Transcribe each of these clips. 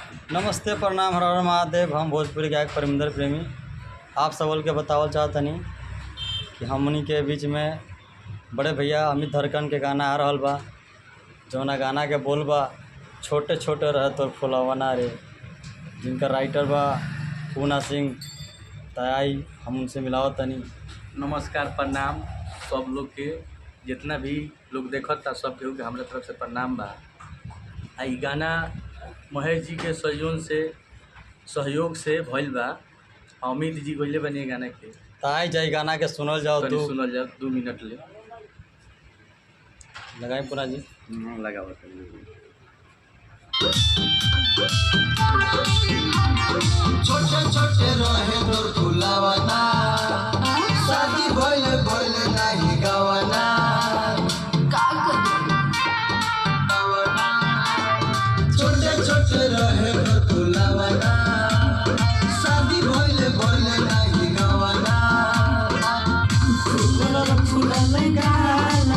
नमस्ते, प्रणाम, हर हर महादेव। हम भोजपुरी गायक परमिंदर प्रेमी आप सबल के बतावल चाहतनी कि हमनी के बीच में बड़े भैया अमित धड़कन के गाना आ रहल बा। जौना गाना के बोल बा छोटे छोटे रह तोर फुलवना रे, जिनका राइटर बा पूना सिंह तयाई। हम उनसे मिलावत तनी। नमस्कार, प्रणाम सब लोग के, जितना भी लोग देखत था सब केहू के हमरा तरफ से प्रणाम बा। ई गाना महेश जी के सहयोग से भइल बा। अमित जी गइले बनी गाना के। तयाई जाई गाना के सुनल जाओ, तू सुनल जाओ 2 मिनट ले लगाई पूना जी। लगाओ। छोटे छोटे रहे तोर फुलवना, शादी भइले भइले नाही गवना। छोटे छोटे रहे तोर फुलवना, शादी भइले भइले नाही गवना। फुलल गाल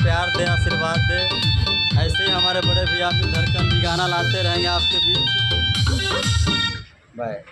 प्यार दे, आशीर्वाद दे। ऐसे ही हमारे बड़े भैया अमित धड़कन भी गाना लाते रहेंगे आपके बीच। बाय।